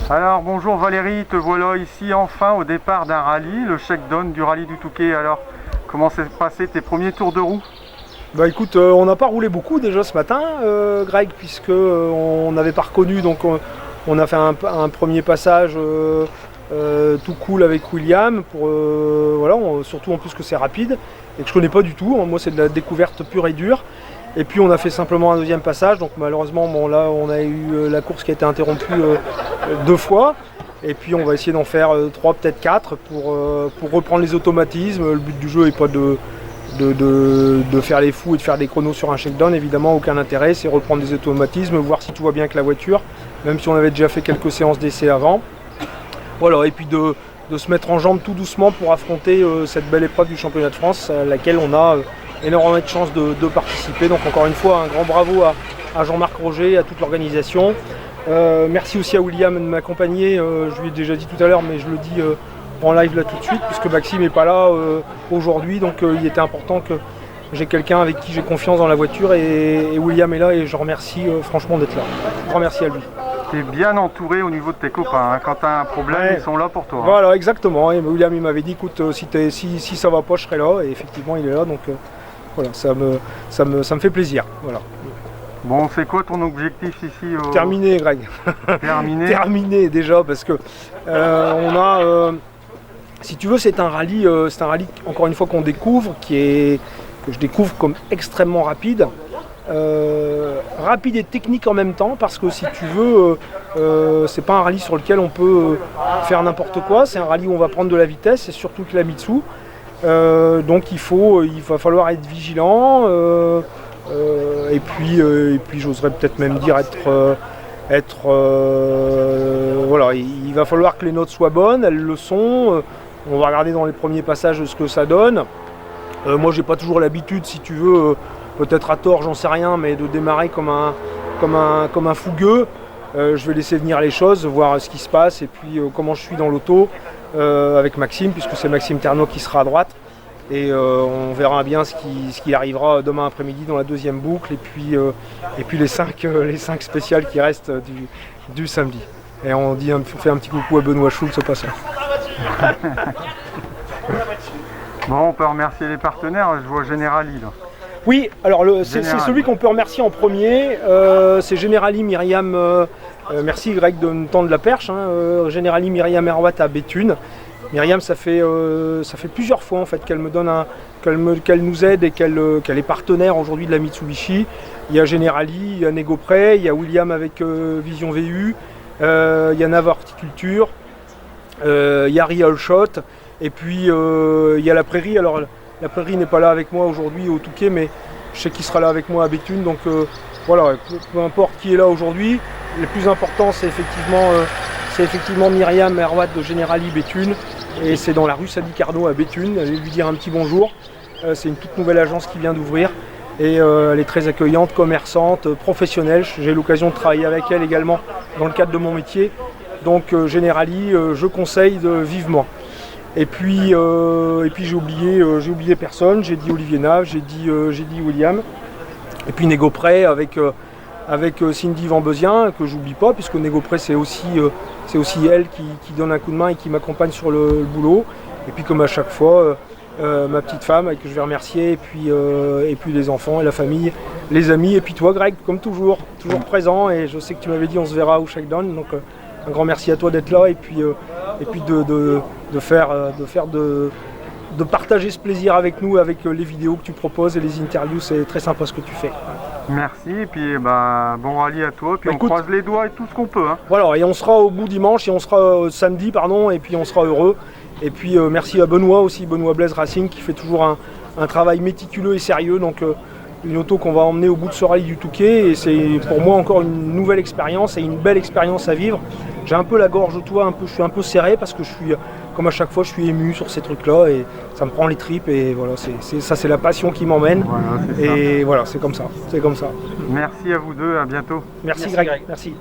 Alors bonjour Valérie, te voilà ici enfin au départ d'un rallye, le shakedown du rallye du Touquet. Alors comment s'est passé tes premiers tours de roue? Bah écoute, on n'a pas roulé beaucoup déjà ce matin, Greg, puisque on n'avait pas reconnu, donc on a fait un premier passage tout cool avec William, pour, voilà, surtout en plus que c'est rapide et que je connais pas du tout. Moi c'est de la découverte pure et dure. Et puis on a fait simplement un deuxième passage, donc malheureusement bon, là on a eu la course qui a été interrompue 2 fois. Et puis on va essayer d'en faire 3, peut-être 4 pour reprendre les automatismes. Le but du jeu n'est pas de faire les fous et de faire des chronos sur un shakedown, évidemment aucun intérêt, c'est reprendre des automatismes, voir si tout va bien avec la voiture, même si on avait déjà fait quelques séances d'essai avant. Voilà, et puis de se mettre en jambe tout doucement pour affronter cette belle épreuve du championnat de France, à laquelle on a énormément de chance de participer. Donc encore une fois, un grand bravo à Jean-Marc Roger et à toute l'organisation. Merci aussi à William de m'accompagner, je lui ai déjà dit tout à l'heure, mais je le dis en live là tout de suite, puisque Maxime n'est pas là aujourd'hui, donc il était important que j'ai quelqu'un avec qui j'ai confiance dans la voiture, et William est là et je remercie franchement d'être là. Grand merci à lui. Tu es bien entouré au niveau de tes copains, hein. Quand tu as un problème, ouais, ils sont là pour toi. Voilà, exactement. Et William il m'avait dit, écoute, si ça va pas, je serai là, et effectivement il est là, donc voilà, ça me fait plaisir. Voilà. Bon, c'est quoi ton objectif ici Terminé, Greg. Terminé. Terminé déjà, parce que on a, si tu veux, c'est un rallye encore une fois qu'on découvre, que je découvre comme extrêmement rapide. Rapide et technique en même temps, parce que si tu veux, c'est pas un rallye sur lequel on peut faire n'importe quoi, c'est un rallye où on va prendre de la vitesse, et surtout que la Mitsu. Donc il va falloir être vigilant, et puis j'oserais peut-être même dire voilà, il va falloir que les notes soient bonnes, elles le sont. On va regarder dans les premiers passages ce que ça donne. Moi j'ai pas toujours l'habitude, si tu veux, peut-être à tort, j'en sais rien, mais de démarrer comme un fougueux. Je vais laisser venir les choses, voir ce qui se passe, et puis comment je suis dans l'auto avec Maxime, puisque c'est Maxime Ternot qui sera à droite. Et on verra bien ce qui arrivera demain après-midi dans la deuxième boucle, et puis les 5 spéciales qui restent du samedi. Et on fait un petit coucou à Benoît Schultz au passage. Bon, on peut remercier les partenaires, je vois Generali là. Oui, alors c'est celui qu'on peut remercier en premier, c'est Generali Myriam, merci Greg de me tendre la perche, hein, Generali Myriam Herwat à Béthune. Myriam, ça fait plusieurs fois en fait qu'elle me donne qu'elle nous aide, et qu'elle est partenaire aujourd'hui de la Mitsubishi. Il y a Generali, il y a Negopray, il y a William avec Vision VU, il y a Nav Horticulture, il y a Real Shot, et puis il y a la Prairie. Alors la Prairie n'est pas là avec moi aujourd'hui au Touquet, mais je sais qu'il sera là avec moi à Béthune. Donc voilà, peu importe qui est là aujourd'hui, le plus important c'est effectivement Myriam Herwat de Generali Béthune, et c'est dans la rue Sadi Carnot à Béthune. Allez lui dire un petit bonjour. C'est une toute nouvelle agence qui vient d'ouvrir, et elle est très accueillante, commerçante, professionnelle. J'ai l'occasion de travailler avec elle également dans le cadre de mon métier. Donc Generali, je conseille vivement. Et puis j'ai oublié personne. J'ai dit Olivier Nave, j'ai dit William, et puis Negopray avec Cindy Vambezien, que j'oublie pas, puisque Negopray c'est aussi elle qui donne un coup de main et qui m'accompagne sur le boulot. Et puis comme à chaque fois, ma petite femme que je vais remercier, et puis les enfants et la famille, les amis, et puis toi Greg, comme toujours présent. Et je sais que tu m'avais dit on se verra au shakedown, donc un grand merci à toi d'être là, et puis de partager ce plaisir avec nous, avec les vidéos que tu proposes et les interviews. C'est très sympa ce que tu fais. Merci, et puis bon rallye à toi, puis écoute, on croise les doigts et tout ce qu'on peut. Hein. Voilà, et on sera au bout dimanche, et on sera samedi, pardon, et puis on sera heureux. Et puis merci à Benoît aussi, Benoît Blaise Racing, qui fait toujours un travail méticuleux et sérieux. Donc une auto qu'on va emmener au bout de ce rallye du Touquet, et c'est pour moi encore une nouvelle expérience et une belle expérience à vivre. J'ai un peu la gorge je suis un peu serré, parce que comme à chaque fois, je suis ému sur ces trucs-là, et ça me prend les tripes, et voilà, c'est la passion qui m'emmène. Voilà, et voilà, c'est comme ça. Merci à vous deux, à bientôt. Merci Greg, merci.